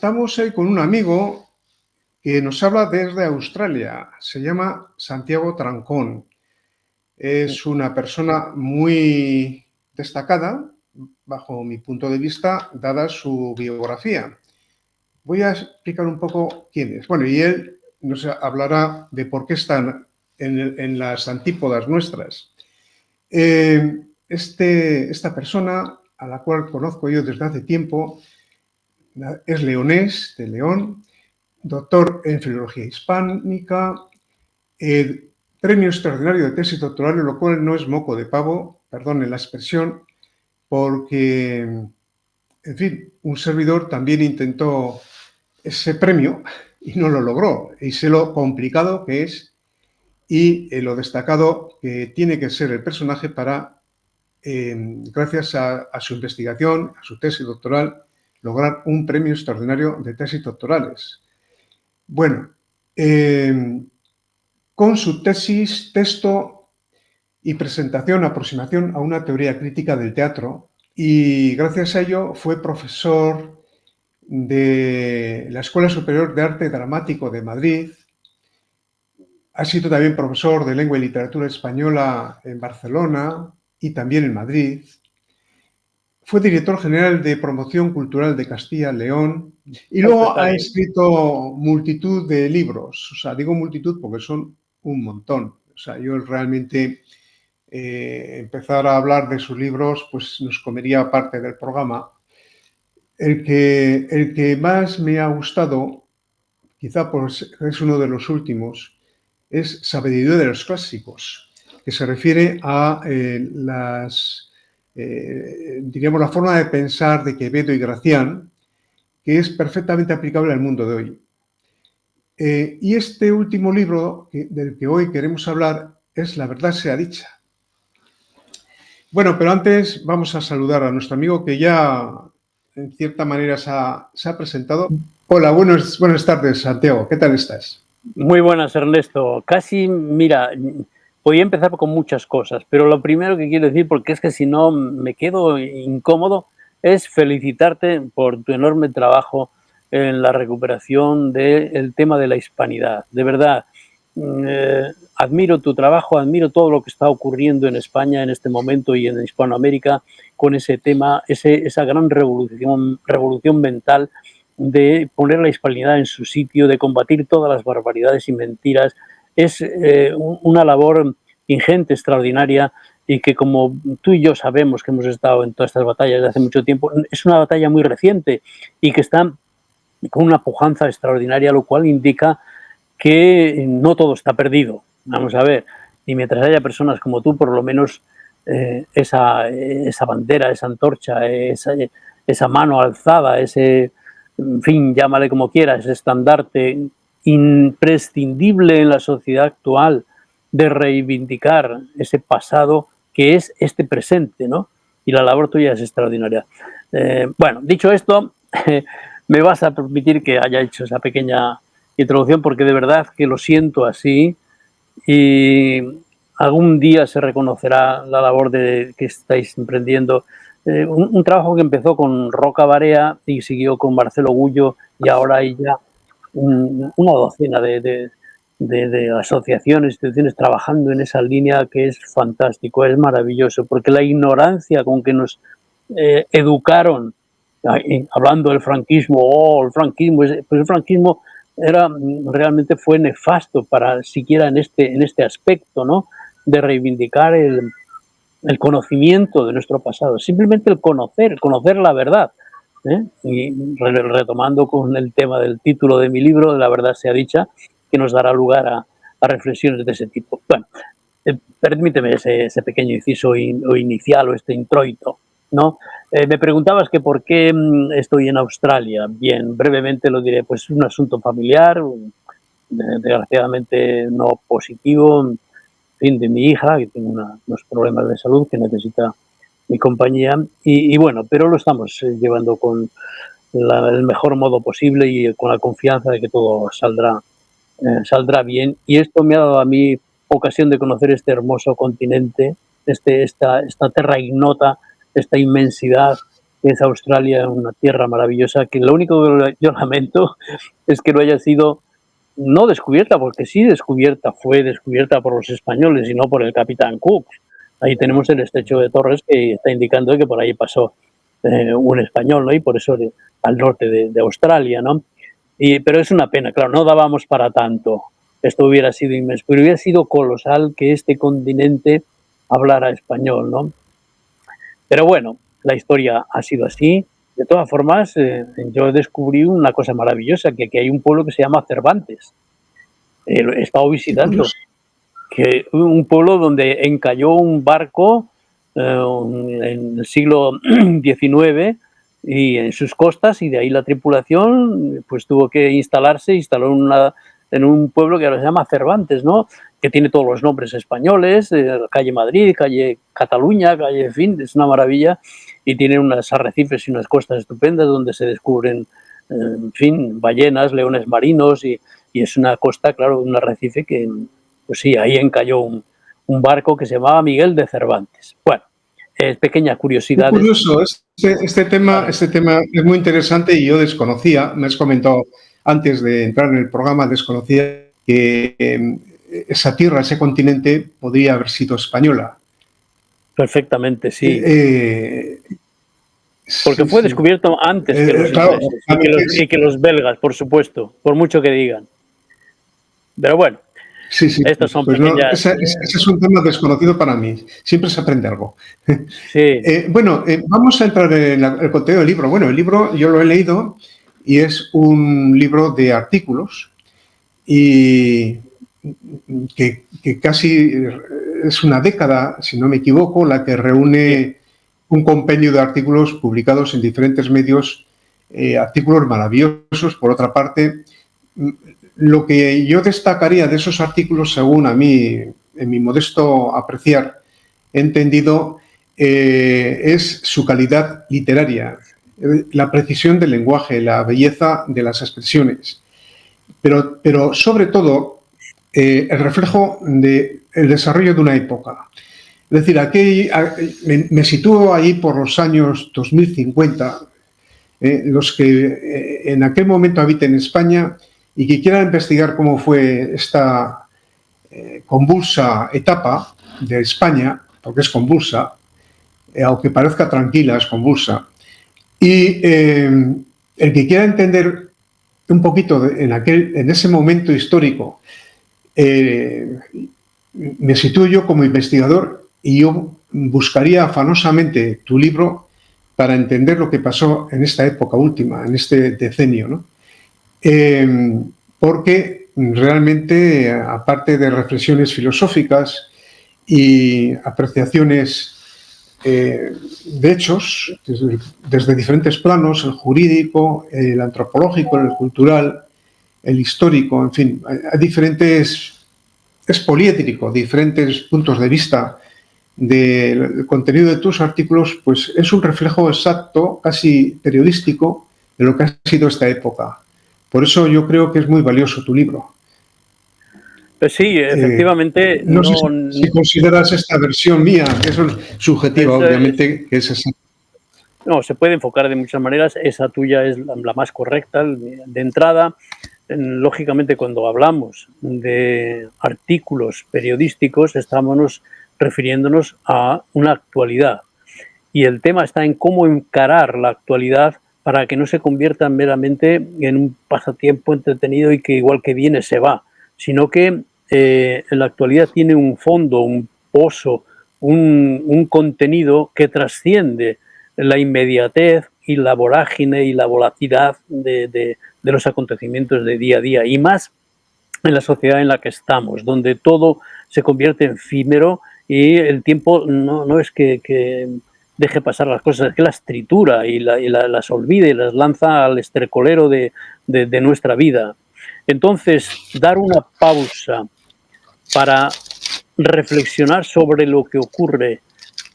estamos ahí con un amigo que nos habla desde Australia. Se llama Santiago Trancón. Es una persona muy destacada, bajo mi punto de vista, dada su biografía. Voy a explicar un poco quién es. Bueno, y él nos hablará de por qué están en las antípodas nuestras. Esta persona, a la cual conozco yo desde hace tiempo, es leonés, de León, doctor en Filología Hispánica, premio extraordinario de tesis doctoral, lo cual no es moco de pavo, perdonen la expresión, porque, en fin, un servidor también intentó ese premio y no lo logró. Y sé lo complicado que es y lo destacado que tiene que ser el personaje para, gracias a su investigación, a su tesis doctoral, lograr un premio extraordinario de tesis doctorales. Bueno, con su tesis, texto y presentación, aproximación a una teoría crítica del teatro, y gracias a ello fue profesor de la Escuela Superior de Arte Dramático de Madrid. Ha sido también profesor de Lengua y Literatura Española en Barcelona y también en Madrid. Fue director general de Promoción Cultural de Castilla-León y luego ha escrito multitud de libros. O sea, digo multitud porque son un montón. O sea, yo realmente empezar a hablar de sus libros pues nos comería parte del programa. El que más me ha gustado, quizá pues es uno de los últimos, es Sabiduría de los Clásicos, que se refiere a diríamos, la forma de pensar de Quevedo y Gracián, que es perfectamente aplicable al mundo de hoy. Y este último libro del que hoy queremos hablar es La verdad sea dicha. Bueno, pero antes vamos a saludar a nuestro amigo que ya, en cierta manera, se ha presentado. Hola, buenas tardes, Santiago. ¿Qué tal estás? Muy buenas, Ernesto. Casi, mira, voy a empezar con muchas cosas, pero lo primero que quiero decir, porque es que si no me quedo incómodo, es felicitarte por tu enorme trabajo en la recuperación del tema de la hispanidad. De verdad, admiro tu trabajo, admiro todo lo que está ocurriendo en España en este momento y en Hispanoamérica con ese tema, esa gran revolución mental de poner la hispanidad en su sitio, de combatir todas las barbaridades y mentiras. Es una labor ingente, extraordinaria, y que, como tú y yo sabemos que hemos estado en todas estas batallas de hace mucho tiempo, es una batalla muy reciente y que está con una pujanza extraordinaria, lo cual indica que no todo está perdido. Vamos a ver, y mientras haya personas como tú, por lo menos esa bandera, esa antorcha, esa mano alzada, en fin, llámale como quieras, ese estandarte imprescindible en la sociedad actual de reivindicar ese pasado que es este presente, ¿no? Y la labor tuya es extraordinaria. Bueno, dicho esto, me vas a permitir que haya hecho esa pequeña introducción porque de verdad que lo siento así y algún día se reconocerá la labor que estáis emprendiendo. Un trabajo que empezó con Roca Barea y siguió con Marcelo Gullo y ahora hay ya una docena de asociaciones, instituciones trabajando en esa línea, que es fantástico, es maravilloso, porque la ignorancia con que nos educaron, hablando del franquismo, pues el franquismo realmente fue nefasto para siquiera en este aspecto, ¿no? De reivindicar el conocimiento de nuestro pasado, simplemente el conocer la verdad. Y retomando con el tema del título de mi libro, La verdad sea dicha, que nos dará lugar a reflexiones de ese tipo. Bueno, permíteme ese pequeño inciso inicial o este introito, ¿no? Me preguntabas que por qué estoy en Australia. Bien, brevemente lo diré, pues un asunto familiar, desgraciadamente no positivo, en fin, de mi hija, que tiene unos problemas de salud que necesita mi compañía, y bueno, pero lo estamos llevando con el mejor modo posible y con la confianza de que todo saldrá bien. Y esto me ha dado a mí ocasión de conocer este hermoso continente, esta terra ignota, esta inmensidad que es Australia, una tierra maravillosa, que lo único que yo lamento es que no haya sido no descubierta, porque sí fue descubierta por los españoles y no por el capitán Cook. Ahí tenemos el estrecho de Torres que está indicando que por ahí pasó un español, ¿no? Y por eso al norte de Australia, ¿no? Pero es una pena, claro, no dábamos para tanto. Esto hubiera sido inmenso, pero hubiera sido colosal que este continente hablara español, ¿no? Pero bueno, la historia ha sido así. De todas formas, yo descubrí una cosa maravillosa, que aquí hay un pueblo que se llama Cervantes. He estado Qué visitando, curioso. que un pueblo donde encalló un barco en el siglo XIX y en sus costas, y de ahí la tripulación pues tuvo que instaló en un pueblo que ahora se llama Cervantes, ¿no? Que tiene todos los nombres españoles, calle Madrid, calle Cataluña, calle, en fin, es una maravilla, y tiene unos arrecifes y unas costas estupendas donde se descubren, en fin, ballenas, leones marinos, y es una costa, claro, un arrecife que, pues sí, ahí encalló un barco que se llamaba Miguel de Cervantes. Bueno, pequeñas Qué curiosidades. curioso. Claro, Este tema es muy interesante y yo desconocía, me has comentado antes de entrar en el programa, desconocía que esa tierra, ese continente, podría haber sido española. perfectamente, sí. Eh, Porque sí, fue sí. descubierto antes que los Claro, ingleses realmente y que los belgas, por supuesto, por mucho que digan. Pero bueno, sí, sí, estos son pues no, pequeñas. ese es un tema desconocido para mí. Siempre se aprende algo. Sí, Bueno, vamos a entrar en el contenido del libro. Bueno, el libro yo lo he leído y es un libro de artículos y que casi es una década, si no me equivoco, la que sí. reúne un compendio de artículos publicados en diferentes medios, artículos maravillosos. Por otra parte, lo que yo destacaría de esos artículos, según a mí, en mi modesto apreciar, he entendido, es su calidad literaria, la precisión del lenguaje, la belleza de las expresiones, pero sobre todo el reflejo del desarrollo de una época. Es decir, aquí me sitúo ahí por los años 2050, los que en aquel momento habiten en España y que quieran investigar cómo fue esta convulsa etapa de España, porque es convulsa, aunque parezca tranquila, es convulsa. Y el que quiera entender un poquito en ese momento histórico, me sitúo yo como investigador y yo buscaría afanosamente tu libro para entender lo que pasó en esta época última, en este decenio, ¿no? Porque realmente, aparte de reflexiones filosóficas y apreciaciones de hechos, desde diferentes planos, el jurídico, el antropológico, el cultural, el histórico, en fin, hay diferentes, es poliédrico, diferentes puntos de vista del contenido de tus artículos, pues es un reflejo exacto, casi periodístico, de lo que ha sido esta época. Por eso yo creo que es muy valioso tu libro. Pues sí, efectivamente, No sé si consideras esta versión mía, que es subjetiva, obviamente, que es esa. no, se puede enfocar de muchas maneras. Esa tuya es la más correcta. De entrada, lógicamente, cuando hablamos de artículos periodísticos, estamos refiriéndonos a una actualidad. Y el tema está en cómo encarar la actualidad para que no se convierta meramente en un pasatiempo entretenido y que igual que viene se va, sino que la actualidad tiene un fondo, un pozo, un contenido que trasciende la inmediatez y la vorágine y la volatilidad de los acontecimientos de día a día, y más en la sociedad en la que estamos, donde todo se convierte en efímero y el tiempo no es que deje pasar las cosas, es que las tritura y las olvida y las lanza al estercolero de nuestra vida. Entonces, dar una pausa para reflexionar sobre lo que ocurre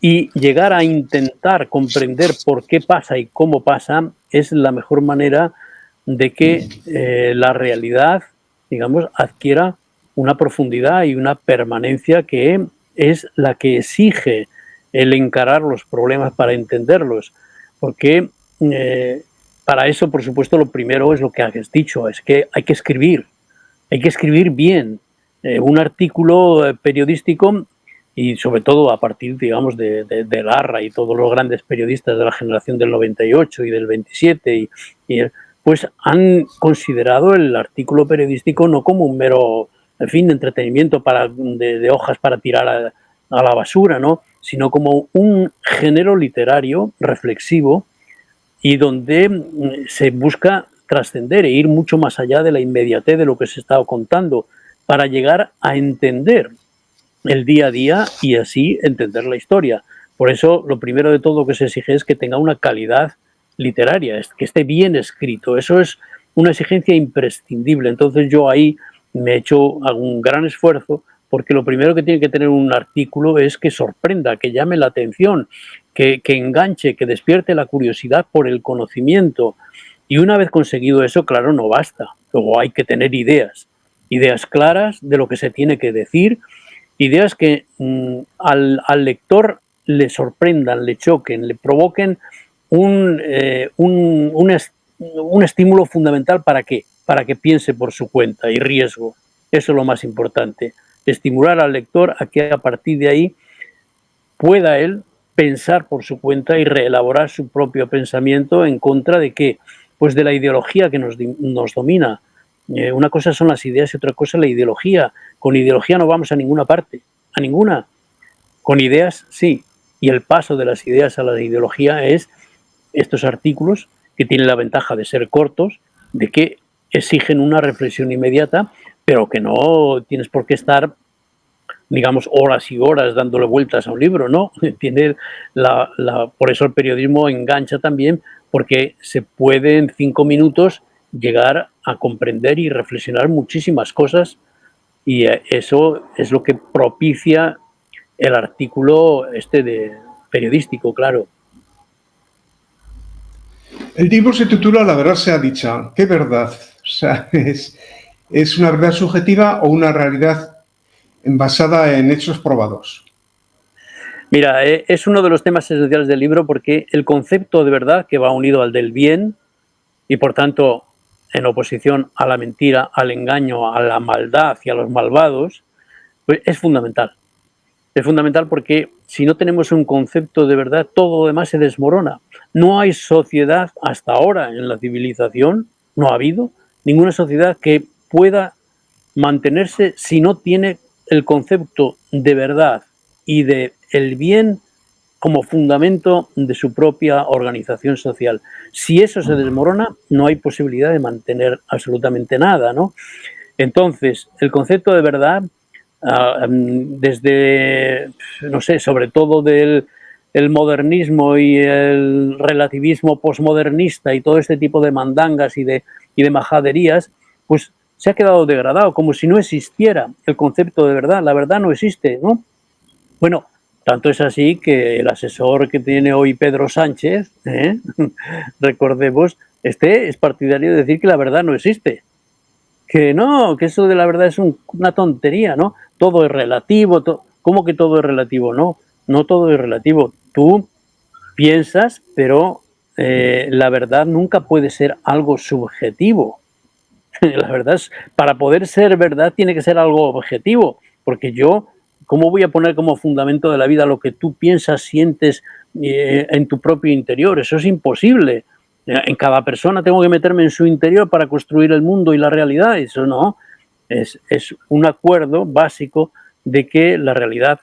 y llegar a intentar comprender por qué pasa y cómo pasa es la mejor manera de que la realidad, digamos, adquiera una profundidad y una permanencia que es la que exige el encarar los problemas para entenderlos. porque para eso, por supuesto, lo primero es lo que has dicho, es que hay que escribir bien. Un artículo periodístico y sobre todo a partir, digamos, de Larra y todos los grandes periodistas de la generación del 98 y del 27, pues han considerado el artículo periodístico no como un mero, en fin, de entretenimiento de hojas para tirar a la basura, ¿no? Sino como un género literario reflexivo y donde se busca trascender e ir mucho más allá de la inmediatez de lo que se está contando para llegar a entender el día a día y así entender la historia. Por eso, lo primero de todo que se exige es que tenga una calidad literaria, que esté bien escrito. Eso es una exigencia imprescindible. Entonces yo ahí me he hecho un gran esfuerzo porque lo primero que tiene que tener un artículo es que sorprenda, que llame la atención, que enganche, que despierte la curiosidad por el conocimiento. Y una vez conseguido eso, claro, no basta. Luego hay que tener ideas claras de lo que se tiene que decir, ideas que al lector le sorprendan, le choquen, le provoquen un estímulo fundamental. ¿Para qué? Para que piense por su cuenta y riesgo. Eso es lo más importante. Estimular al lector a que a partir de ahí pueda él pensar por su cuenta y reelaborar su propio pensamiento en contra de qué, pues de la ideología que nos domina. Una cosa son las ideas y otra cosa la ideología. Con ideología no vamos a ninguna parte, a ninguna. Con ideas sí. Y el paso de las ideas a la ideología es estos artículos que tienen la ventaja de ser cortos, de que exigen una reflexión inmediata, pero que no tienes por qué estar, digamos, horas y horas dándole vueltas a un libro, ¿no? Tiene por eso el periodismo engancha también, porque se puede en 5 minutos llegar a comprender y reflexionar muchísimas cosas y eso es lo que propicia el artículo periodístico, claro. El libro se titula La verdad sea dicha. ¿Qué verdad? O sea, ¿es una verdad subjetiva o una realidad basada en hechos probados? Mira, es uno de los temas esenciales del libro porque el concepto de verdad que va unido al del bien y por tanto en oposición a la mentira, al engaño, a la maldad y a los malvados, pues es fundamental. Es fundamental porque si no tenemos un concepto de verdad, todo lo demás se desmorona. No hay sociedad hasta ahora en la civilización, no ha habido ninguna sociedad que pueda mantenerse si no tiene el concepto de verdad y de el bien como fundamento de su propia organización social. Si eso se desmorona, no hay posibilidad de mantener absolutamente nada, ¿no? Entonces, el concepto de verdad, desde, no sé, sobre todo del el modernismo y el relativismo posmodernista y todo este tipo de mandangas y de majaderías, pues se ha quedado degradado, como si no existiera el concepto de verdad. La verdad no existe, ¿no? Bueno, tanto es así que el asesor que tiene hoy Pedro Sánchez, recordemos, es partidario de decir que la verdad no existe. Que no, que eso de la verdad es una tontería, ¿no? Todo es relativo. ¿Cómo que todo es relativo? No, no todo es relativo. Tú piensas, pero la verdad nunca puede ser algo subjetivo. La verdad es, para poder ser verdad tiene que ser algo objetivo, porque yo, ¿cómo voy a poner como fundamento de la vida lo que tú piensas, sientes en tu propio interior? Eso es imposible. En cada persona tengo que meterme en su interior para construir el mundo y la realidad. Eso no. Es un acuerdo básico de que la realidad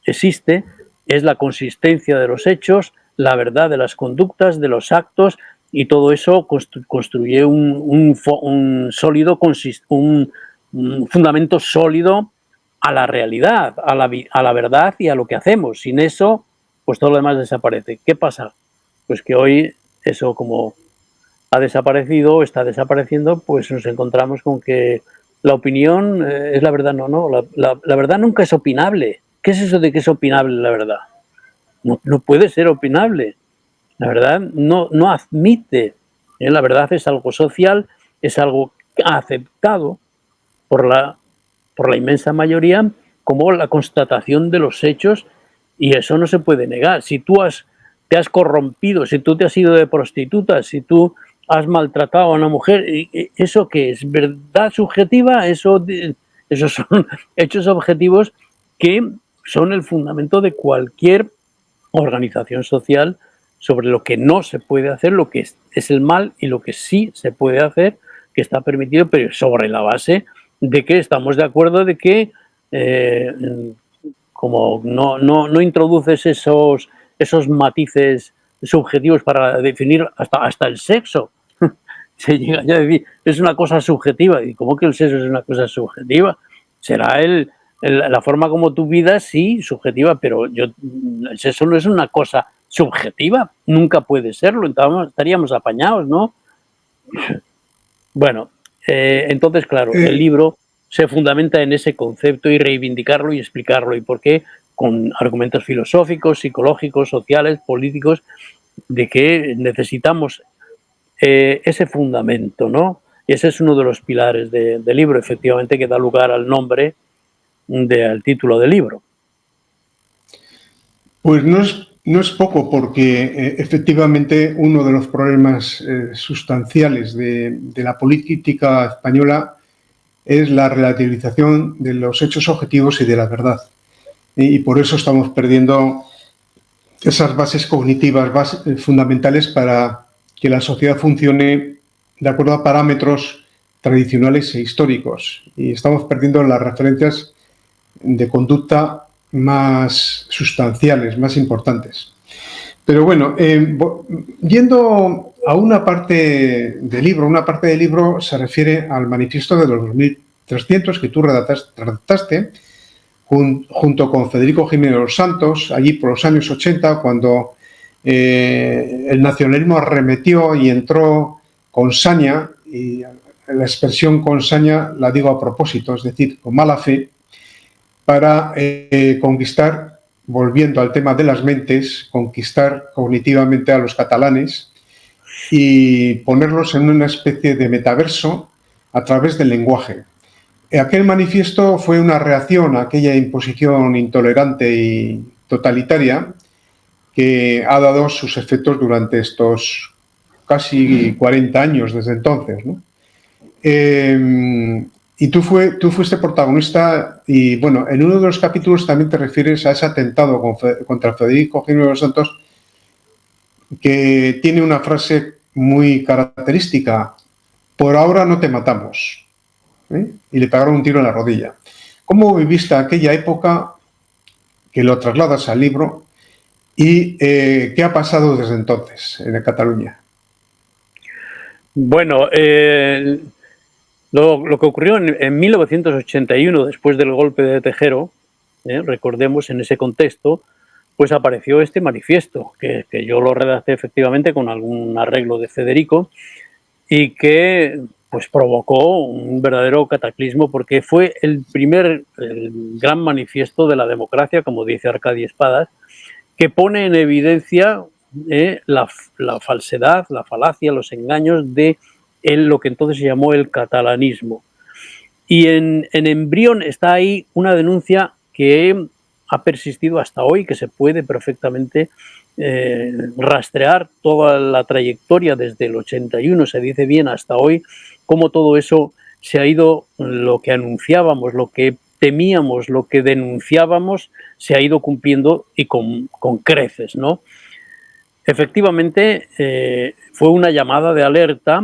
existe, es la consistencia de los hechos, la verdad de las conductas, de los actos, y todo eso construye un sólido, un fundamento sólido a la realidad, a la verdad y a lo que hacemos. Sin eso, pues todo lo demás desaparece. ¿Qué pasa? Pues que hoy eso, como ha desaparecido, está desapareciendo, pues nos encontramos con que la opinión es la verdad. No, la verdad nunca es opinable. ¿Qué es eso de que es opinable la verdad? No puede ser opinable. La verdad no admite. La verdad es algo social, es algo aceptado por la inmensa mayoría como la constatación de los hechos, y eso no se puede negar. Si tú has te has corrompido, si tú te has ido de prostituta, si tú has maltratado a una mujer, ¿eso qué es? ¿Verdad subjetiva? Esos son hechos objetivos que son el fundamento de cualquier organización social sobre lo que no se puede hacer, lo que es el mal y lo que sí se puede hacer, que está permitido, pero sobre la base de que estamos de acuerdo de que como no introduces esos matices subjetivos para definir hasta el sexo. Se llega ya a decir, es una cosa subjetiva. ¿Y cómo que el sexo es una cosa subjetiva? Será la forma como tu vida, sí, subjetiva, pero el sexo no es una cosa subjetiva, nunca puede serlo, estaríamos apañados, ¿no? Bueno, entonces, claro, el Eh, libro se fundamenta en ese concepto y reivindicarlo y explicarlo, y por qué, con argumentos filosóficos, psicológicos, sociales, políticos, de que necesitamos ese fundamento, ¿no? Y ese es uno de los pilares del libro, efectivamente, que da lugar al nombre, al título del libro. Pues no es poco, porque efectivamente uno de los problemas sustanciales de la política española es la relativización de los hechos objetivos y de la verdad. Y por eso estamos perdiendo esas bases cognitivas fundamentales para que la sociedad funcione de acuerdo a parámetros tradicionales e históricos. Y estamos perdiendo las referencias de conducta más sustanciales, más importantes. Pero bueno, yendo a una parte del libro se refiere al manifiesto de los 2300 que tú redactaste junto con Federico Jiménez de los Santos, allí por los años 80, cuando el nacionalismo arremetió y entró con saña, y la expresión con saña la digo a propósito, es decir, con mala fe, para conquistar, volviendo al tema de las mentes, conquistar cognitivamente a los catalanes y ponerlos en una especie de metaverso a través del lenguaje. Aquel manifiesto fue una reacción a aquella imposición intolerante y totalitaria que ha dado sus efectos durante estos casi 40 años desde entonces, ¿no? Y tú fuiste protagonista y, bueno, en uno de los capítulos también te refieres a ese atentado contra Federico Jiménez de los Santos, que tiene una frase muy característica: por ahora no te matamos. Y le pegaron un tiro en la rodilla. ¿Cómo viviste aquella época, que lo trasladas al libro, y qué ha pasado desde entonces en Cataluña? Bueno, lo que ocurrió en 1981, después del golpe de Tejero, recordemos, en ese contexto, pues apareció este manifiesto, que yo lo redacté efectivamente con algún arreglo de Federico, y que pues provocó un verdadero cataclismo, porque fue el gran manifiesto de la democracia, como dice Arcadi Espadas, que pone en evidencia la falsedad, la falacia, los engaños de lo que entonces se llamó el catalanismo. Y en embrión está ahí una denuncia que ha persistido hasta hoy, que se puede perfectamente rastrear toda la trayectoria desde el 81, se dice bien, hasta hoy, cómo todo eso se ha ido, lo que anunciábamos, lo que temíamos, lo que denunciábamos, se ha ido cumpliendo, y con creces, ¿no? Efectivamente, fue una llamada de alerta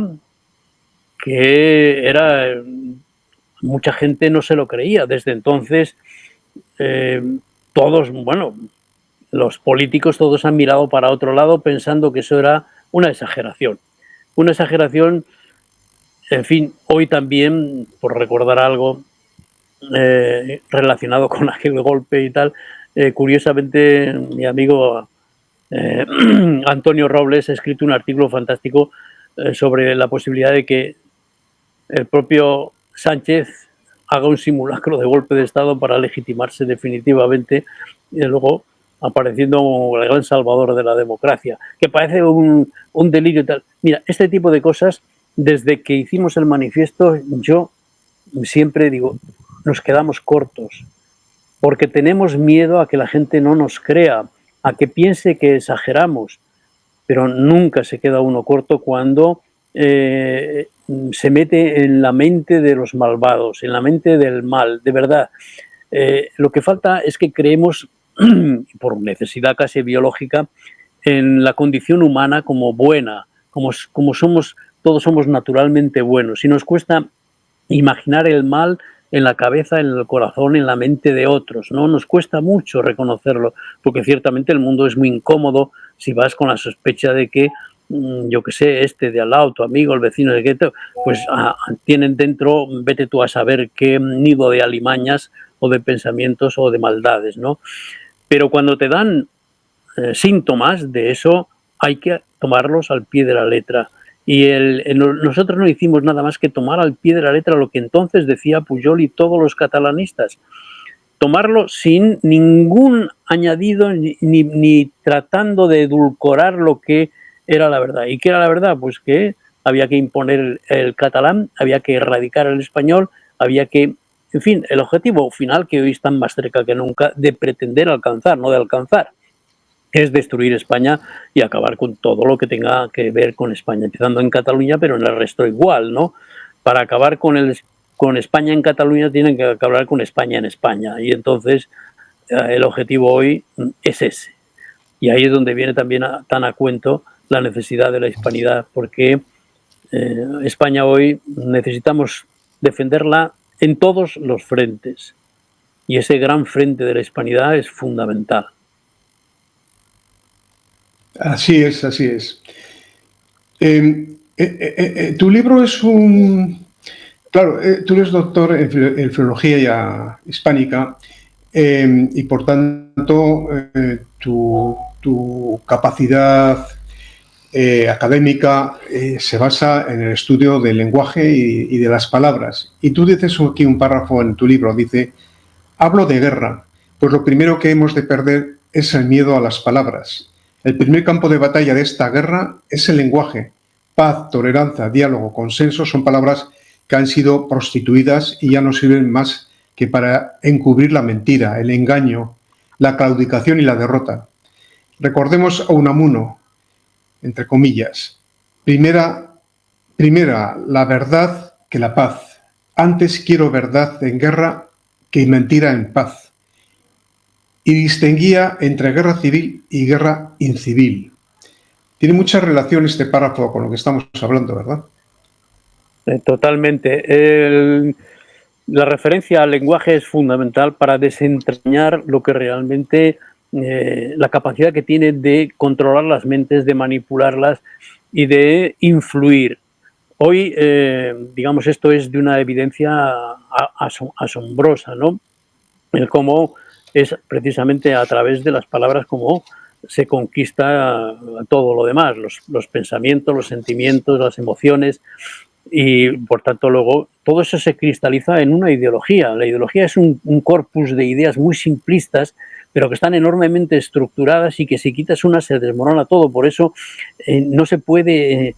que era, mucha gente no se lo creía. Desde entonces, todos, bueno, los políticos todos han mirado para otro lado pensando que eso era una exageración. Una exageración, en fin, hoy también, por recordar algo relacionado con aquel golpe y tal, curiosamente mi amigo Antonio Robles ha escrito un artículo fantástico sobre la posibilidad de que el propio Sánchez haga un simulacro de golpe de Estado para legitimarse definitivamente, y luego apareciendo como el gran salvador de la democracia, que parece un delirio y tal. Mira, este tipo de cosas, desde que hicimos el manifiesto, yo siempre digo, nos quedamos cortos, porque tenemos miedo a que la gente no nos crea, a que piense que exageramos, pero nunca se queda uno corto cuando se mete en la mente de los malvados, en la mente del mal, de verdad. Lo que falta es que creemos, por necesidad casi biológica, en la condición humana como buena, como somos, todos somos naturalmente buenos. Y nos cuesta imaginar el mal en la cabeza, en el corazón, en la mente de otros, ¿no? Nos cuesta mucho reconocerlo, porque ciertamente el mundo es muy incómodo si vas con la sospecha de que, yo qué sé, este de al lado, tu amigo, el vecino de que, pues tienen dentro, vete tú a saber qué nido de alimañas o de pensamientos o de maldades, ¿no? Pero cuando te dan síntomas de eso, hay que tomarlos al pie de la letra. Y nosotros no hicimos nada más que tomar al pie de la letra lo que entonces decía Pujol y todos los catalanistas. Tomarlo sin ningún añadido ni tratando de edulcorar lo que era la verdad. ¿Y qué era la verdad? Pues que había que imponer el catalán, había que erradicar el español, había que, en fin, el objetivo final que hoy están más cerca que nunca de pretender alcanzar, no de alcanzar, es destruir España y acabar con todo lo que tenga que ver con España, empezando en Cataluña, pero en el resto igual, ¿no? Para acabar con España en Cataluña tienen que acabar con España en España. Y entonces el objetivo hoy es ese. Y ahí es donde viene también tan a cuento la necesidad de la hispanidad, porque España hoy necesitamos defenderla en todos los frentes. Y ese gran frente de la hispanidad es fundamental. Así es, así es. Tu libro es un... Claro, tú eres doctor en filología hispánica y por tanto tu capacidad académica se basa en el estudio del lenguaje y de las palabras. Y tú dices aquí un párrafo en tu libro, dice, hablo de guerra, pues lo primero que hemos de perder es el miedo a las palabras. El primer campo de batalla de esta guerra es el lenguaje. Paz, tolerancia, diálogo, consenso son palabras que han sido prostituidas y ya no sirven más que para encubrir la mentira, el engaño, la claudicación y la derrota. Recordemos a Unamuno, entre comillas. Primera, la verdad que la paz. Antes quiero verdad en guerra que mentira en paz. Y distinguía entre guerra civil y guerra incivil. Tiene mucha relación este párrafo con lo que estamos hablando, ¿verdad? Totalmente. La referencia al lenguaje es fundamental para desentrañar lo que realmente la capacidad que tiene de controlar las mentes, de manipularlas y de influir. Hoy, digamos, esto es de una evidencia asombrosa, ¿no? El cómo es precisamente a través de las palabras como se conquista todo lo demás, los pensamientos, los sentimientos, las emociones, y por tanto luego todo eso se cristaliza en una ideología. La ideología es un corpus de ideas muy simplistas, pero que están enormemente estructuradas y que si quitas una se desmorona todo. Por eso no se puede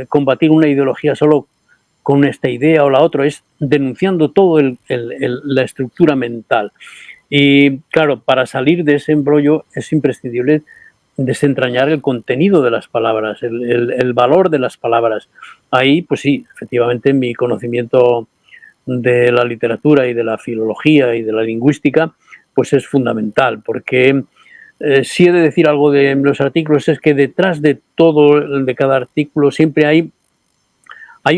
combatir una ideología solo con esta idea o la otra, es denunciando todo la estructura mental. Y claro, para salir de ese embrollo es imprescindible desentrañar el contenido de las palabras, el valor de las palabras. Ahí, pues sí, efectivamente, mi conocimiento de la literatura y de la filología y de la lingüística, pues es fundamental, porque si he de decir algo de los artículos es que detrás de todo, de cada artículo, siempre hay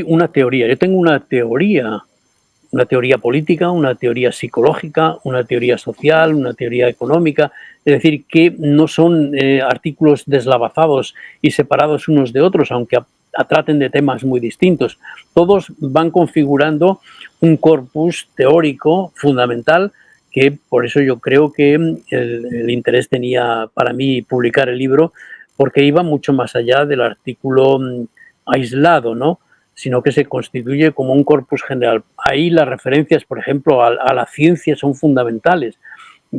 una teoría. Yo tengo una teoría política, una teoría psicológica, una teoría social, una teoría económica, es decir, que no son artículos deslavazados y separados unos de otros, aunque traten de temas muy distintos. Todos van configurando un corpus teórico fundamental que por eso yo creo que el interés tenía para mí publicar el libro, porque iba mucho más allá del artículo aislado, ¿no? Sino que se constituye como un corpus general. Ahí las referencias, por ejemplo, a la ciencia son fundamentales.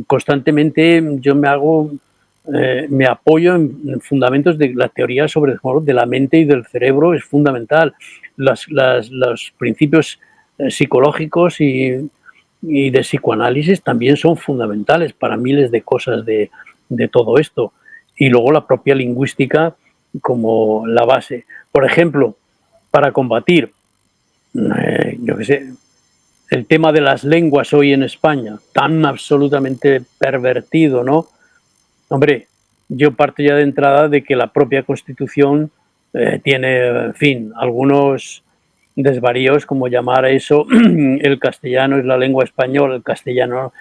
Constantemente yo me apoyo en fundamentos de la teoría sobre de la mente y del cerebro, es fundamental. Los principios psicológicos y de psicoanálisis también son fundamentales para miles de cosas de de todo esto. Y luego la propia lingüística como la base. Por ejemplo, para combatir, yo qué sé, el tema de las lenguas hoy en España, tan absolutamente pervertido, ¿no? Hombre, yo parto ya de entrada de que la propia Constitución tiene, en fin, algunos desvaríos, como llamar a eso el castellano es la lengua española, el castellano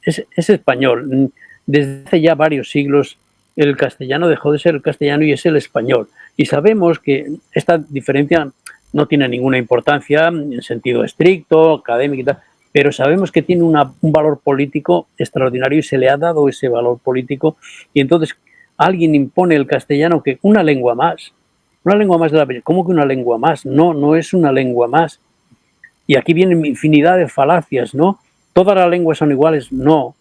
es español. Desde hace ya varios siglos el castellano dejó de ser el castellano y es el español. Y sabemos que esta diferencia no tiene ninguna importancia en sentido estricto, académico y tal, pero sabemos que tiene un valor político extraordinario y se le ha dado ese valor político y entonces alguien impone el castellano que una lengua más de la belleza. ¿Cómo que una lengua más? No, no es una lengua más. Y aquí vienen infinidad de falacias, ¿no? ¿Todas las lenguas son iguales? No.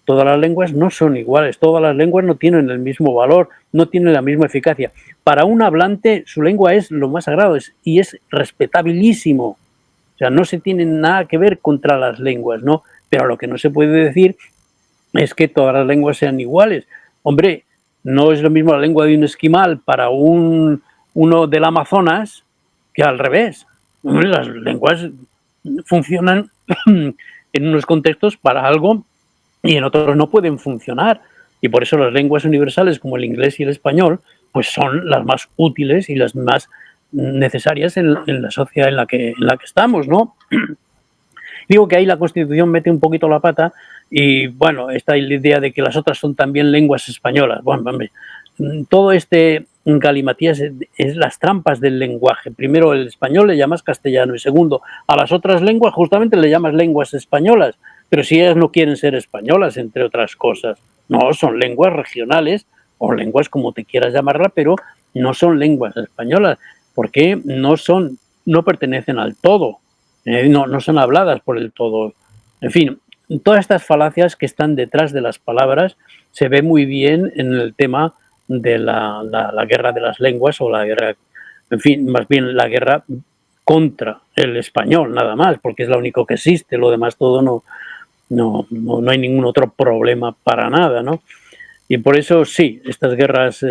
Todas las lenguas no son iguales, todas las lenguas no tienen el mismo valor, no tienen la misma eficacia. Para un hablante su lengua es lo más sagrado y es respetabilísimo. O sea, no se tiene nada que ver contra las lenguas, ¿no? Pero lo que no se puede decir es que todas las lenguas sean iguales. Hombre, no es lo mismo la lengua de un esquimal para uno del Amazonas que al revés. Las lenguas funcionan en unos contextos para algo y en otros no pueden funcionar. Y por eso las lenguas universales como el inglés y el español pues son las más útiles y las más necesarias en la sociedad en la que estamos, ¿no? Digo que ahí la Constitución mete un poquito la pata y, bueno, está la idea de que las otras son también lenguas españolas. Bueno, hombre, todo este galimatías es las trampas del lenguaje. Primero, el español le llamas castellano y segundo, a las otras lenguas justamente le llamas lenguas españolas, pero si ellas no quieren ser españolas, entre otras cosas. No, son lenguas regionales o lenguas como te quieras llamarla, pero no son lenguas españolas, porque no pertenecen al todo. No son habladas por el todo. En fin, todas estas falacias que están detrás de las palabras se ve muy bien en el tema de la guerra de las lenguas o la guerra, en fin, más bien la guerra contra el español, nada más, porque es lo único que existe, lo demás todo no hay ningún otro problema para nada, ¿no? Y por eso sí, estas guerras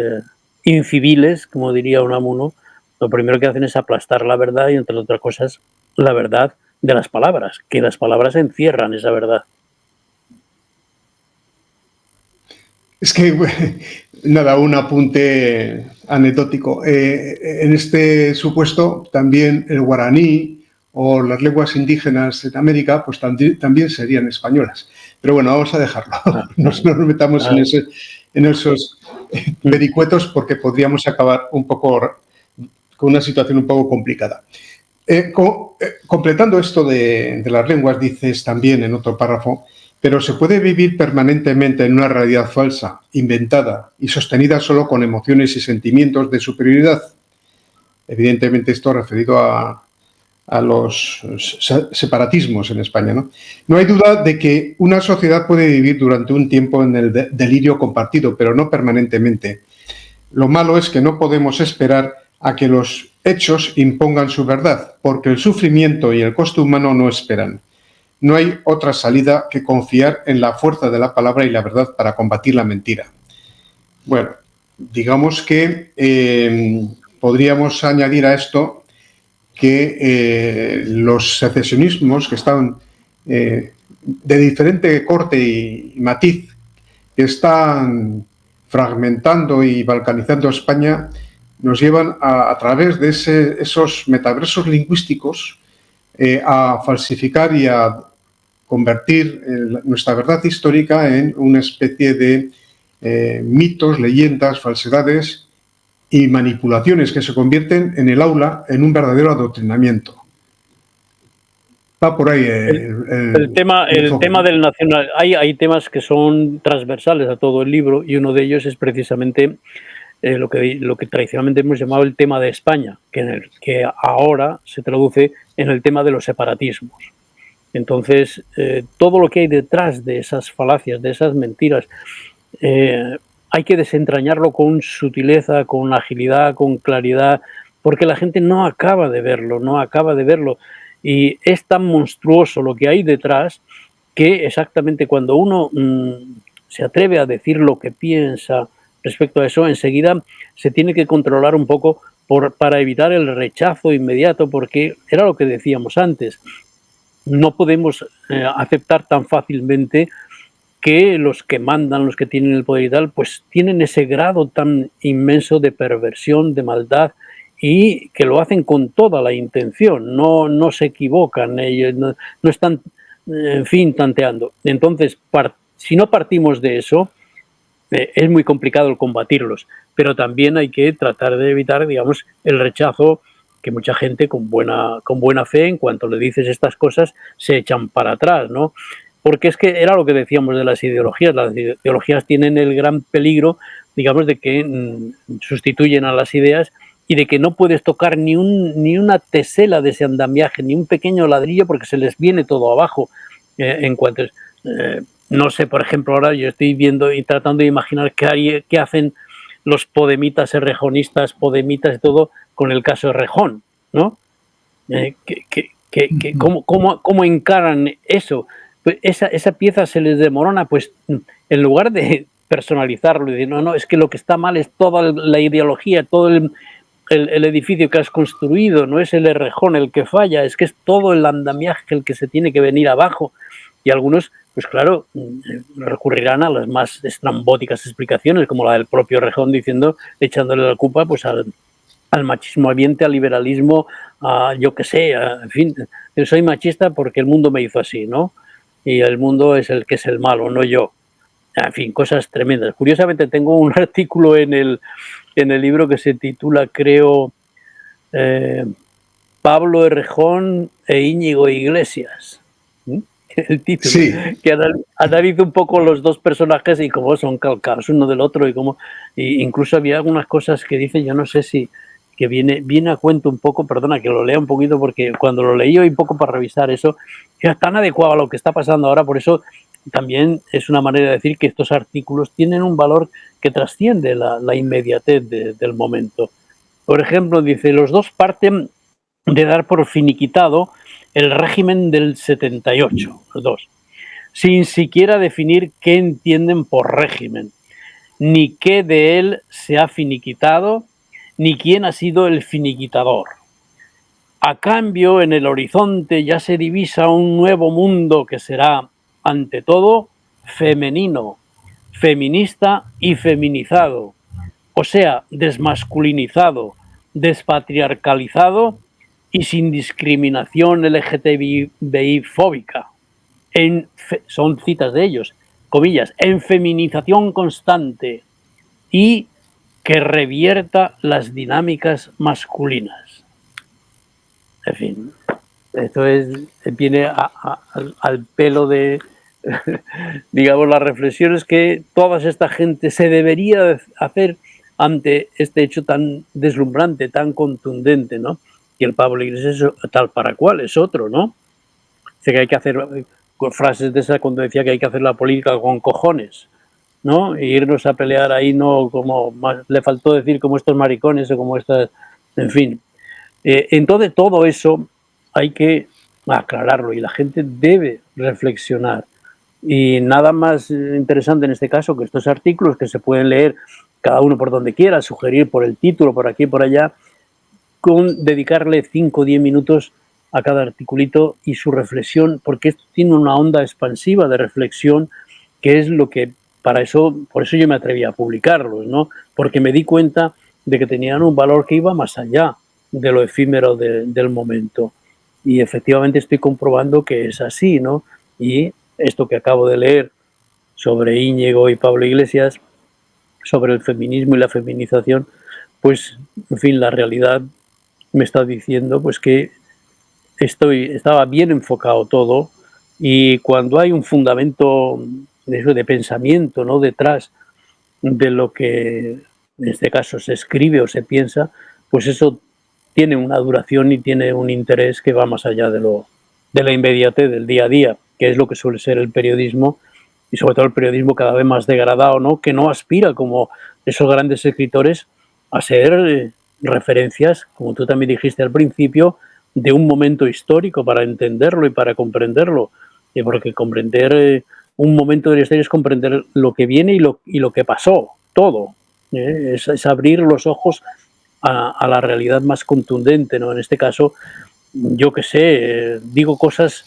inciviles, como diría Unamuno, lo primero que hacen es aplastar la verdad y, entre otras cosas, la verdad de las palabras, que las palabras encierran esa verdad. Es que, nada, un apunte anecdótico. En este supuesto, también el guaraní o las lenguas indígenas en América, pues también serían españolas. Pero bueno, vamos a dejarlo. No nos metamos en esos vericuetos porque podríamos acabar un poco con una situación un poco complicada. Completando esto de las lenguas, dices también en otro párrafo, pero se puede vivir permanentemente en una realidad falsa, inventada y sostenida solo con emociones y sentimientos de superioridad. Evidentemente esto referido a los separatismos en España, ¿no? No hay duda de que una sociedad puede vivir durante un tiempo en el delirio compartido, pero no permanentemente. Lo malo es que no podemos esperar a que los hechos impongan su verdad, porque el sufrimiento y el coste humano no esperan. No hay otra salida que confiar en la fuerza de la palabra y la verdad para combatir la mentira. Bueno, digamos que podríamos añadir a esto que los secesionismos que están de diferente corte y matiz, que están fragmentando y balcanizando España, nos llevan a través de esos metaversos lingüísticos a falsificar y a convertir nuestra verdad histórica en una especie de mitos, leyendas, falsedades y manipulaciones que se convierten en el aula en un verdadero adoctrinamiento. Va por ahí el tema del nacional. Hay temas que son transversales a todo el libro y uno de ellos es precisamente lo que tradicionalmente hemos llamado el tema de España, que ahora se traduce en el tema de los separatismos. Entonces, todo lo que hay detrás de esas falacias, de esas mentiras, hay que desentrañarlo con sutileza, con agilidad, con claridad, porque la gente no acaba de verlo. Y es tan monstruoso lo que hay detrás que exactamente cuando uno se atreve a decir lo que piensa respecto a eso, enseguida se tiene que controlar un poco para evitar el rechazo inmediato, porque era lo que decíamos antes, no podemos aceptar tan fácilmente que los que mandan, los que tienen el poder y tal, pues tienen ese grado tan inmenso de perversión, de maldad, y que lo hacen con toda la intención, no se equivocan, ellos no están, en fin, tanteando. Entonces, si no partimos de eso, es muy complicado el combatirlos, pero también hay que tratar de evitar, digamos, el rechazo que mucha gente con buena fe, en cuanto le dices estas cosas, se echan para atrás, ¿no? Porque es que era lo que decíamos de las ideologías tienen el gran peligro, digamos, de que sustituyen a las ideas y de que no puedes tocar ni una tesela de ese andamiaje, ni un pequeño ladrillo, porque se les viene todo abajo. En cuanto no sé, por ejemplo, ahora yo estoy viendo y tratando de imaginar qué hacen los podemitas, errejonistas, podemitas y todo con el caso de Errejón, ¿no? ¿Cómo encaran eso? Pues esa pieza se les desmorona, pues en lugar de personalizarlo y decir, no, es que lo que está mal es toda la ideología, todo el edificio que has construido, no es el Errejón el que falla, es que es todo el andamiaje el que se tiene que venir abajo. Y algunos, pues claro, recurrirán a las más estrambóticas explicaciones, como la del propio Errejón diciendo, echándole la culpa pues al machismo ambiente, al liberalismo, yo qué sé, en fin, yo soy machista porque el mundo me hizo así, ¿no? Y el mundo es el que es el malo, no yo. En fin, cosas tremendas. Curiosamente tengo un artículo en el libro que se titula, creo, Pablo Errejón e Íñigo Iglesias. El título, Sí. que analiza un poco los dos personajes y cómo son calcados uno del otro y incluso había algunas cosas que dice, yo no sé si que viene a cuento un poco, perdona que lo lea un poquito porque cuando lo leí hoy un poco para revisar eso, es tan adecuado a lo que está pasando ahora, por eso también es una manera de decir que estos artículos tienen un valor que trasciende la inmediatez del momento. Por ejemplo, dice, los dos parten de dar por finiquitado el régimen del 78, los dos, sin siquiera definir qué entienden por régimen, ni qué de él se ha finiquitado, ni quién ha sido el finiquitador. A cambio, en el horizonte ya se divisa un nuevo mundo que será, ante todo, femenino, feminista y feminizado, o sea, desmasculinizado, despatriarcalizado y sin discriminación LGTBI-fóbica. Son citas de ellos, comillas, en feminización constante y que revierta las dinámicas masculinas. En fin, esto viene al pelo de, digamos, las reflexiones que toda esta gente se debería hacer ante este hecho tan deslumbrante, tan contundente, ¿no? Y el Pablo Iglesias tal para cual es otro, ¿no? Dice que hay que hacer frases de esa cuando decía que hay que hacer la política con cojones, ¿no? E irnos a pelear ahí, no como más, le faltó decir como estos maricones o como estas, en fin. Entonces todo eso hay que aclararlo y la gente debe reflexionar. Y nada más interesante en este caso que estos artículos que se pueden leer cada uno por donde quiera, sugerir por el título, por aquí y por allá, con dedicarle 5 o 10 minutos a cada articulito y su reflexión, porque esto tiene una onda expansiva de reflexión que es lo que, por eso yo me atreví a publicarlos, ¿no? Porque me di cuenta de que tenían un valor que iba más allá de lo efímero del momento. Y efectivamente estoy comprobando que es así, ¿no? Y esto que acabo de leer sobre Íñigo y Pablo Iglesias, sobre el feminismo y la feminización, pues, en fin, la realidad me está diciendo pues que estaba bien enfocado todo y cuando hay un fundamento de pensamiento, ¿no?, detrás de lo que en este caso se escribe o se piensa, pues eso tiene una duración y tiene un interés que va más allá de la inmediatez del día a día, que es lo que suele ser el periodismo y sobre todo el periodismo cada vez más degradado, ¿no?, que no aspira como esos grandes escritores a ser referencias, como tú también dijiste al principio, de un momento histórico para entenderlo y para comprenderlo, porque comprender un momento de la historia es comprender lo que viene y lo que pasó, todo. Es abrir los ojos a la realidad más contundente, ¿no? En este caso, yo qué sé, digo cosas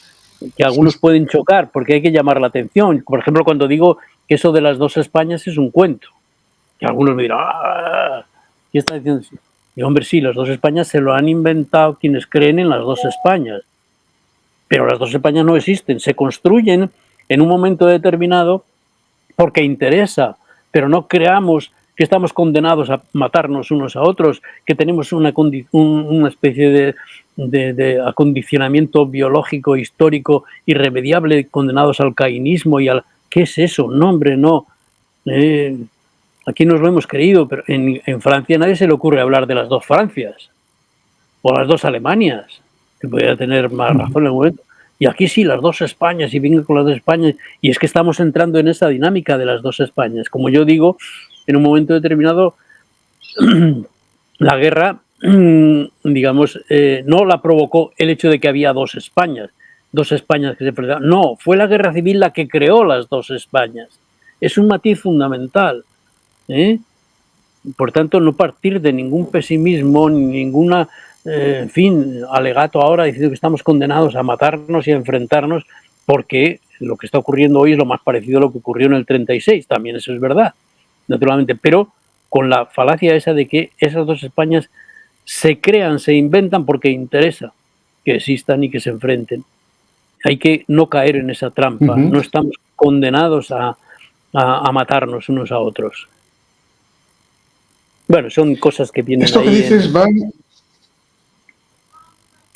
que a Sí, algunos pueden chocar porque hay que llamar la atención. Por ejemplo, cuando digo que eso de las dos Españas es un cuento, que algunos me dirán, "Ah, ¿qué está diciendo?". Y hombre, sí, las dos Españas se lo han inventado quienes creen en las dos Españas, pero las dos Españas no existen, se construyen en un momento determinado porque interesa, pero no creamos que estamos condenados a matarnos unos a otros, que tenemos una especie de acondicionamiento biológico, histórico, irremediable, condenados al cainismo y al... ¿Qué es eso? No, hombre, no. Eh, Aquí nos lo hemos creído, pero en Francia a nadie se le ocurre hablar de las dos Francias o las dos Alemanias, que podría tener más ujú. razón en el momento. Y aquí sí, las dos Españas, y venga con las dos Españas. Y es que estamos entrando en esa dinámica de las dos Españas. Como yo digo, en un momento determinado, la guerra, digamos, no la provocó el hecho de que había dos Españas que se enfrentaban. No, fue la guerra civil la que creó las dos Españas. Es un matiz fundamental. ¿Eh? Por tanto, no partir de ningún pesimismo, ninguna, en fin, alegato ahora diciendo que estamos condenados a matarnos y a enfrentarnos, porque lo que está ocurriendo hoy es lo más parecido a lo que ocurrió en el 36, también eso es verdad, naturalmente, pero con la falacia esa de que esas dos Españas se crean, se inventan porque interesa que existan y que se enfrenten. Hay que no caer en esa trampa, Ujú. no estamos condenados a matarnos unos a otros. Bueno, son cosas que vienen Esto que ahí en... dices va,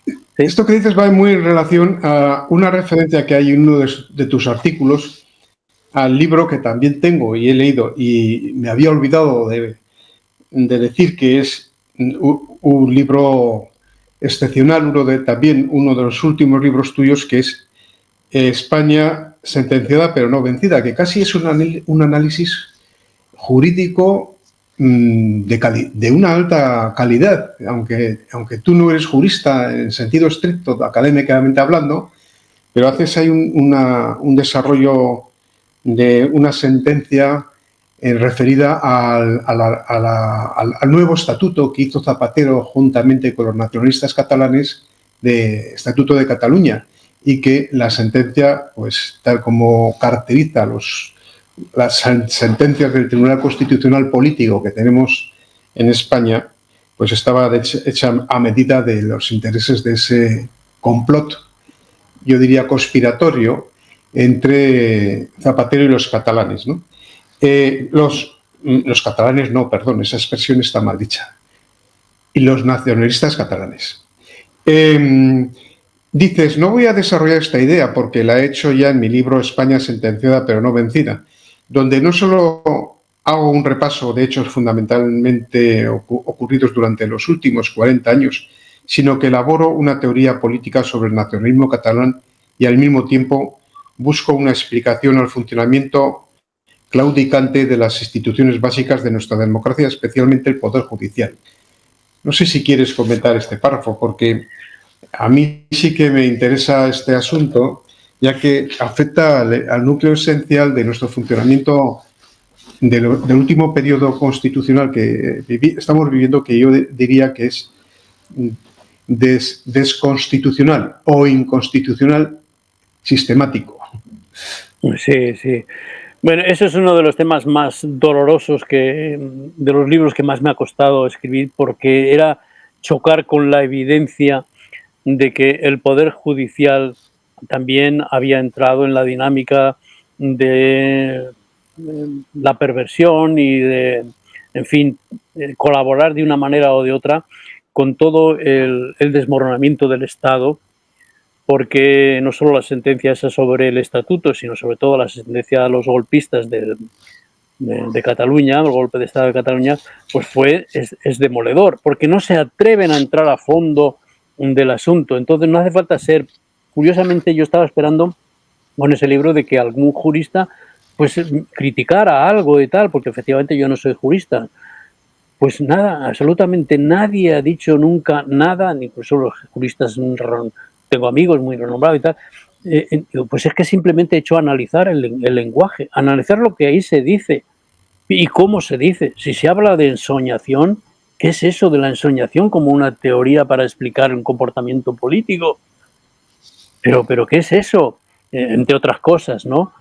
¿Sí? esto que dices va muy en relación a una referencia que hay en uno de tus artículos al libro que también tengo y he leído y me había olvidado de decir que es un libro excepcional, también uno de los últimos libros tuyos, que es España sentenciada pero no vencida, que casi es un análisis jurídico de una alta calidad, aunque tú no eres jurista en sentido estricto, académicamente hablando, pero haces ahí un desarrollo de una sentencia referida al nuevo estatuto que hizo Zapatero juntamente con los nacionalistas catalanes de Estatuto de Cataluña y que la sentencia, pues tal como caracteriza las sentencias del Tribunal Constitucional Político que tenemos en España, pues estaba hecha a medida de los intereses de ese complot, yo diría conspiratorio, entre Zapatero y los catalanes, ¿no? Los catalanes no, perdón, esa expresión está mal dicha. Y los nacionalistas catalanes. Dices, no voy a desarrollar esta idea porque la he hecho ya en mi libro España sentenciada pero no vencida, donde no solo hago un repaso de hechos fundamentalmente ocurridos durante los últimos 40 años, sino que elaboro una teoría política sobre el nacionalismo catalán y al mismo tiempo busco una explicación al funcionamiento claudicante de las instituciones básicas de nuestra democracia, especialmente el Poder Judicial. No sé si quieres comentar este párrafo, porque a mí sí que me interesa este asunto, ya que afecta al núcleo esencial de nuestro funcionamiento del último periodo constitucional que estamos viviendo, que yo diría que es desconstitucional o inconstitucional sistemático. Sí, sí. Bueno, eso es uno de los temas más dolorosos de los libros que más me ha costado escribir, porque era chocar con la evidencia de que el Poder Judicial también había entrado en la dinámica de la perversión y de, en fin, colaborar de una manera o de otra con todo el desmoronamiento del Estado, porque no solo la sentencia esa sobre el estatuto, sino sobre todo la sentencia a los golpistas de Cataluña, el golpe de Estado de Cataluña, pues es demoledor, porque no se atreven a entrar a fondo del asunto. Entonces no hace falta ser... Curiosamente yo estaba esperando con ese libro de que algún jurista pues criticara algo y tal, porque efectivamente yo no soy jurista. Pues nada, absolutamente nadie ha dicho nunca nada, incluso los juristas, tengo amigos muy renombrados y tal, Pues es que simplemente he hecho analizar el lenguaje, analizar lo que ahí se dice y cómo se dice. Si se habla de ensoñación, ¿qué es eso de la ensoñación como una teoría para explicar un comportamiento político? Pero ¿qué es eso? Entre otras cosas, ¿no?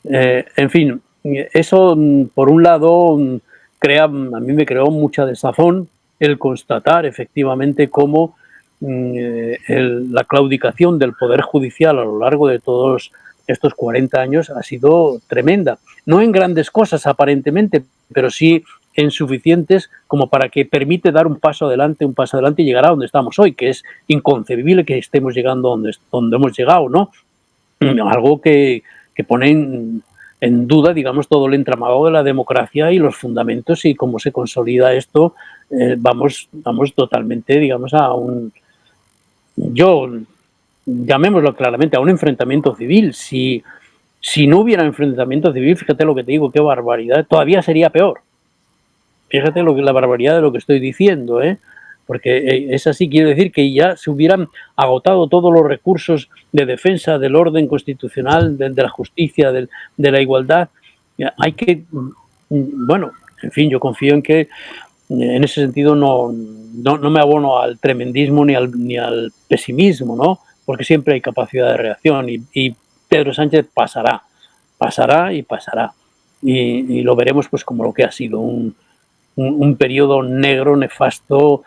En fin, eso por un lado a mí me creó mucha desazón el constatar efectivamente cómo la claudicación del Poder Judicial a lo largo de todos estos 40 años ha sido tremenda. No en grandes cosas aparentemente, pero sí en suficientes como para que permite dar un paso adelante y llegar a donde estamos hoy, que es inconcebible que estemos llegando donde hemos llegado, ¿no? Algo que pone en duda, digamos, todo el entramado de la democracia y los fundamentos y cómo se consolida esto. Vamos totalmente, digamos, yo, llamémoslo claramente, a un enfrentamiento civil. Si no hubiera enfrentamiento civil, fíjate lo que te digo, qué barbaridad, todavía sería peor. Fíjate la barbaridad de lo que estoy diciendo, ¿eh? Porque es así, quiere decir que ya se hubieran agotado todos los recursos de defensa del orden constitucional, de la justicia, de la igualdad. Hay que, bueno, en fin, yo confío en que en ese sentido no me abono al tremendismo ni al pesimismo, ¿no? Porque siempre hay capacidad de reacción y Pedro Sánchez pasará y pasará. Y lo veremos pues como lo que ha sido un periodo negro, nefasto,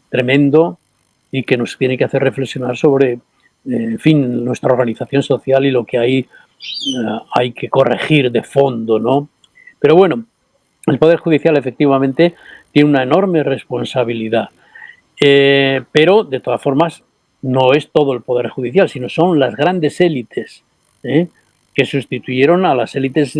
tremendo y que nos tiene que hacer reflexionar sobre, en fin, nuestra organización social y lo que hay que corregir de fondo, ¿no? Pero bueno, el Poder Judicial efectivamente tiene una enorme responsabilidad, pero de todas formas no es todo el Poder Judicial, sino son las grandes élites que sustituyeron a las élites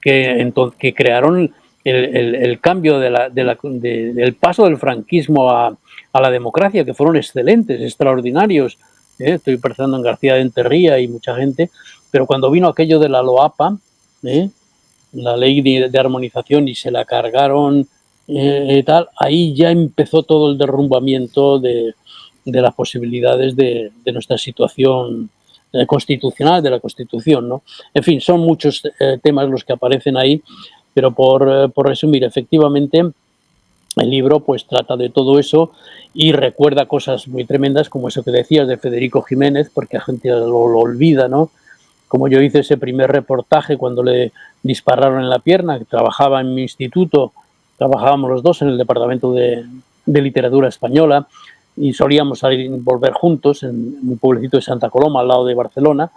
que crearon el cambio del paso del franquismo a la democracia, que fueron excelentes, extraordinarios. Estoy pensando en García de Enterría y mucha gente, pero cuando vino aquello de la LOAPA, la ley de armonización, y se la cargaron tal, ahí ya empezó todo el derrumbamiento de las posibilidades de nuestra situación constitucional, de la Constitución, ¿no? En fin, son muchos temas los que aparecen ahí, pero por resumir, efectivamente, el libro pues trata de todo eso y recuerda cosas muy tremendas, como eso que decías de Federico Jiménez, porque la gente lo olvida, ¿no? Como yo hice ese primer reportaje cuando le dispararon en la pierna, que trabajaba en mi instituto, trabajábamos los dos en el departamento de literatura española y solíamos salir y volver juntos en un pueblecito de Santa Coloma, al lado de Barcelona,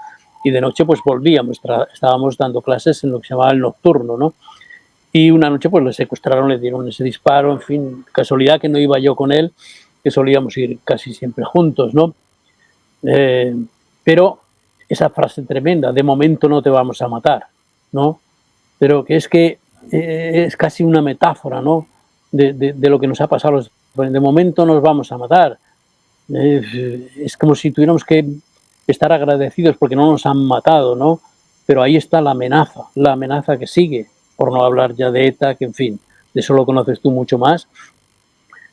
y de noche pues volvíamos, estábamos dando clases en lo que se llamaba el nocturno, ¿no? Y una noche pues le secuestraron, le dieron ese disparo, en fin, casualidad que no iba yo con él, que solíamos ir casi siempre juntos, ¿no? Pero esa frase tremenda, de momento no te vamos a matar, ¿no? Pero que es casi una metáfora, ¿no? De lo que nos ha pasado. De momento nos vamos a matar. Es como si tuviéramos que estar agradecidos porque no nos han matado, ¿no? Pero ahí está la amenaza que sigue, por no hablar ya de ETA, que en fin, de eso lo conoces tú mucho más.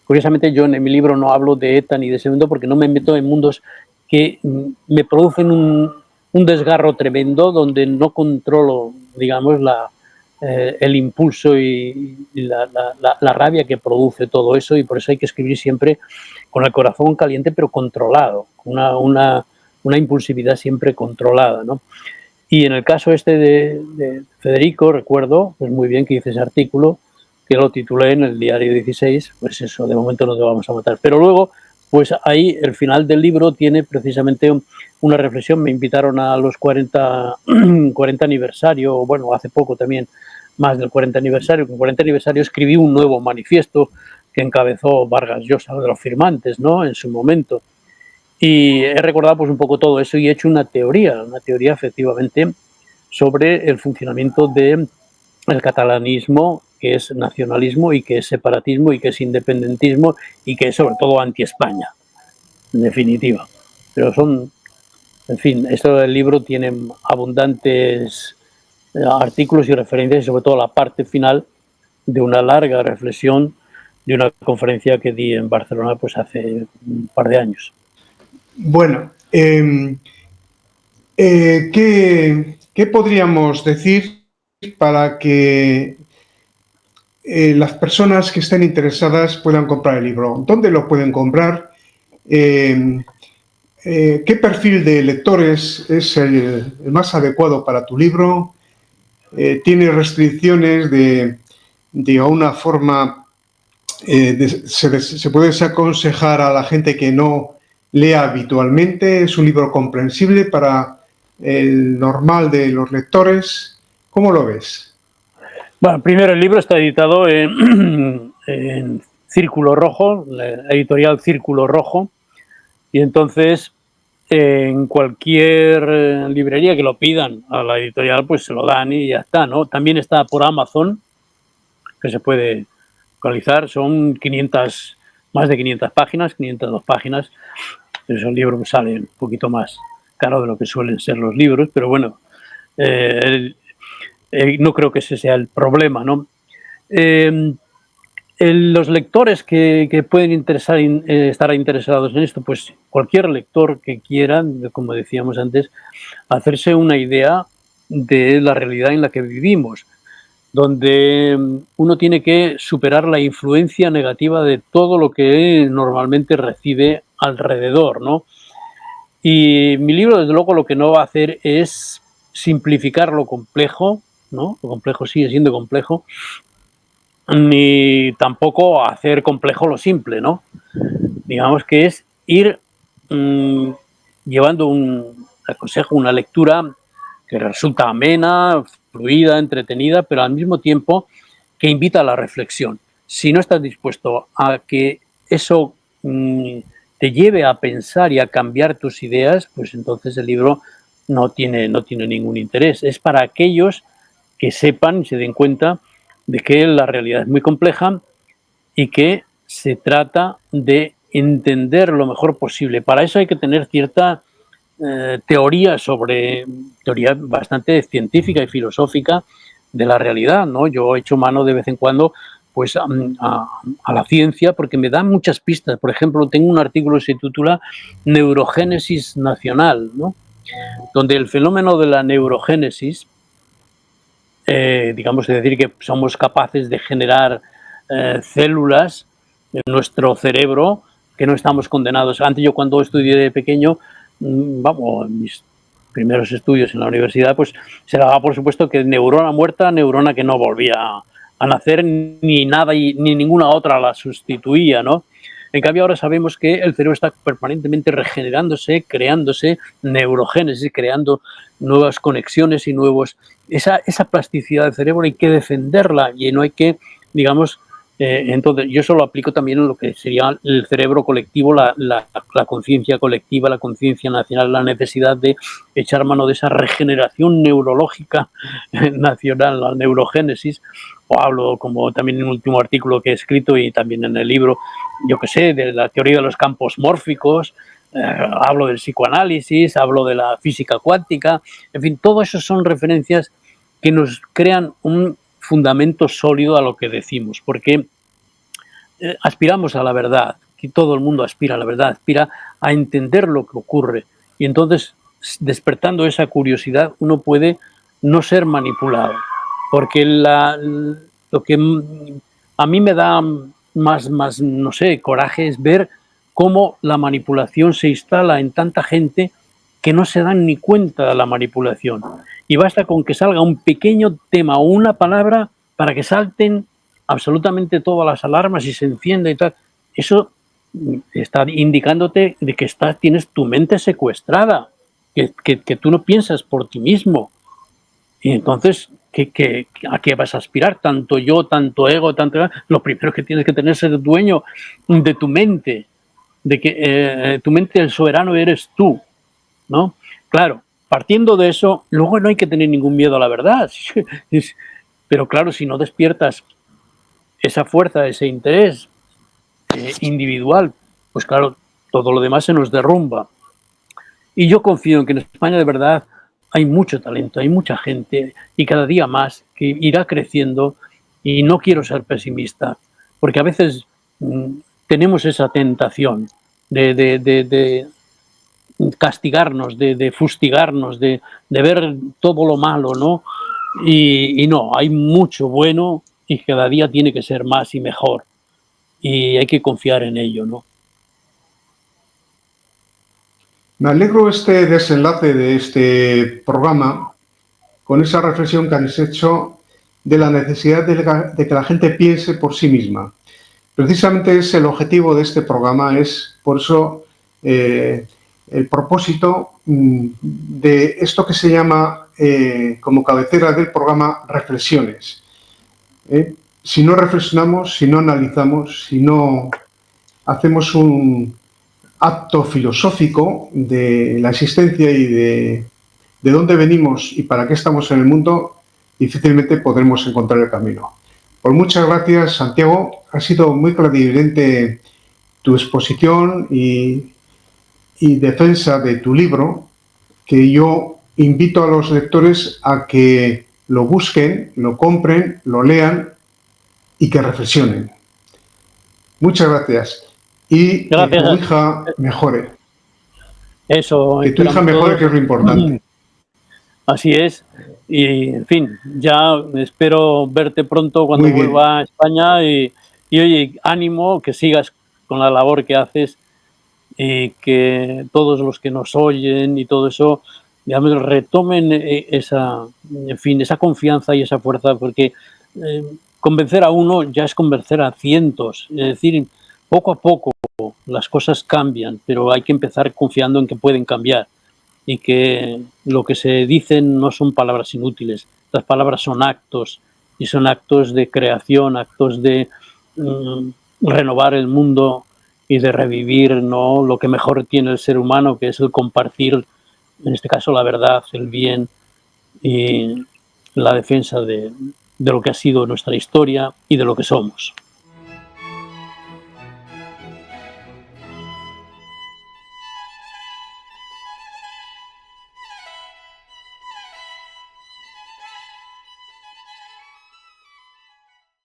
Curiosamente yo en mi libro no hablo de ETA ni de ese mundo porque no me meto en mundos que me producen un desgarro tremendo donde no controlo, digamos, el impulso y la rabia que produce todo eso, y por eso hay que escribir siempre con el corazón caliente pero controlado, una impulsividad siempre controlada, ¿no? Y en el caso este de Federico, recuerdo pues muy bien que hice ese artículo, que lo titulé en el diario 16, pues eso, de momento no te vamos a matar. Pero luego, pues ahí el final del libro tiene precisamente una reflexión. Me invitaron a los 40 aniversario, bueno, hace poco también, más del 40 aniversario. Con 40 aniversario escribí un nuevo manifiesto que encabezó Vargas Llosa, de los firmantes, ¿no? En su momento. Y he recordado pues un poco todo eso y he hecho una teoría efectivamente sobre el funcionamiento del catalanismo, que es nacionalismo y que es separatismo y que es independentismo y que es sobre todo anti-España, en definitiva. Pero en fin, esto del libro tiene abundantes artículos y referencias y sobre todo la parte final de una larga reflexión de una conferencia que di en Barcelona pues hace un par de años. Bueno, ¿Qué podríamos decir para que las personas que estén interesadas puedan comprar el libro? ¿Dónde lo pueden comprar? Eh, ¿Qué perfil de lectores es el más adecuado para tu libro? ¿Tiene restricciones de una forma, se puede aconsejar a la gente que no lea habitualmente? ¿Es un libro comprensible para el normal de los lectores? ¿Cómo lo ves? Bueno, primero el libro está editado en Círculo Rojo, la editorial Círculo Rojo, y entonces en cualquier librería que lo pidan a la editorial, pues se lo dan y ya está, ¿no? También está por Amazon, que se puede localizar, son 500, más de 500 páginas, 502 páginas. Entonces el libro sale un poquito más caro de lo que suelen ser los libros, pero bueno, no creo que ese sea el problema, ¿no? Los lectores que pueden estar interesados en esto, pues cualquier lector que quiera, como decíamos antes, hacerse una idea de la realidad en la que vivimos, donde uno tiene que superar la influencia negativa de todo lo que normalmente recibe alrededor, ¿no? Y mi libro, desde luego, lo que no va a hacer es simplificar lo complejo, ¿no? Lo complejo sigue siendo complejo, ni tampoco hacer complejo lo simple, ¿no? Digamos que es ir llevando aconsejo, una lectura que resulta amena, fluida, entretenida, pero al mismo tiempo que invita a la reflexión. Si no estás dispuesto a que eso te lleve a pensar y a cambiar tus ideas, pues entonces el libro no tiene ningún interés. Es para aquellos que sepan y se den cuenta de que la realidad es muy compleja y que se trata de entender lo mejor posible. Para eso hay que tener cierta teoría bastante científica y filosófica de la realidad, ¿no? Yo he hecho mano de vez en cuando pues a la ciencia porque me dan muchas pistas. Por ejemplo, tengo un artículo que se titula Neurogénesis Nacional, ¿no? Donde el fenómeno de la neurogénesis, digamos, es decir, que somos capaces de generar células en nuestro cerebro que no estamos condenados. Antes, yo cuando estudié de pequeño, vamos, mis primeros estudios en la universidad, pues se daba por supuesto que neurona muerta, neurona que no volvía a nacer, ni nada y ni ninguna otra la sustituía, ¿no? En cambio, ahora sabemos que el cerebro está permanentemente regenerándose, creándose neurogénesis, creando nuevas conexiones y nuevos... Esa plasticidad del cerebro hay que defenderla y no hay que, digamos, entonces yo eso lo aplico también en lo que sería el cerebro colectivo, la conciencia colectiva, la conciencia nacional, la necesidad de echar mano de esa regeneración neurológica nacional, la neurogénesis. O hablo, como también en un último artículo que he escrito y también en el libro, yo qué sé, de la teoría de los campos mórficos, hablo del psicoanálisis, hablo de la física cuántica, en fin, todo eso son referencias que nos crean un fundamento sólido a lo que decimos, porque aspiramos a la verdad, que todo el mundo aspira a la verdad, aspira a entender lo que ocurre, y entonces, despertando esa curiosidad, uno puede no ser manipulado, porque lo que a mí me da más, no sé, coraje es ver cómo la manipulación se instala en tanta gente que no se dan ni cuenta de la manipulación. Y basta con que salga un pequeño tema o una palabra para que salten absolutamente todas las alarmas y se encienda y tal. Eso está indicándote de que tienes tu mente secuestrada, que tú no piensas por ti mismo. Y entonces, ¿a qué vas a aspirar? Tanto yo, tanto ego, tanto... Lo primero que tienes que tener es ser dueño de tu mente, de que tu mente, el soberano eres tú, ¿no? Claro, partiendo de eso, luego no hay que tener ningún miedo a la verdad. Pero claro, si no despiertas esa fuerza, ese interés individual, pues claro, todo lo demás se nos derrumba. Y yo confío en que en España de verdad hay mucho talento, hay mucha gente y cada día más que irá creciendo, y no quiero ser pesimista, porque a veces tenemos esa tentación de castigarnos, de fustigarnos, de ver todo lo malo, ¿no? Y no, hay mucho bueno y cada día tiene que ser más y mejor. Y hay que confiar en ello, ¿no? Me alegro este desenlace de este programa con esa reflexión que habéis hecho de la necesidad de que la gente piense por sí misma. Precisamente es el objetivo de este programa, es por eso el propósito de esto que se llama como cabecera del programa reflexiones. Si no reflexionamos, si no analizamos, si no hacemos un acto filosófico de la existencia y de dónde venimos y para qué estamos en el mundo, difícilmente podremos encontrar el camino. Pues muchas gracias, Santiago. Ha sido muy clarividente tu exposición y defensa de tu libro, que yo invito a los lectores a que lo busquen, lo compren, lo lean y que reflexionen. Muchas gracias. Y que tu Gracias. hija mejore. Eso Que tu hija esperamos mejore, todos. que es lo importante. Así es. Y, en fin, ya espero verte pronto cuando Muy bien. vuelva a España y oye, ánimo, que sigas con la labor que haces y que todos los que nos oyen y todo eso, digamos, retomen esa, en fin, esa confianza y esa fuerza, porque convencer a uno ya es convencer a cientos. Es decir, poco a poco las cosas cambian, pero hay que empezar confiando en que pueden cambiar y que lo que se dicen no son palabras inútiles, las palabras son actos y son actos de creación, actos de mm, renovar el mundo y de revivir, ¿no?, lo que mejor tiene el ser humano, que es el compartir, en este caso, la verdad, el bien y la defensa de lo que ha sido nuestra historia y de lo que somos.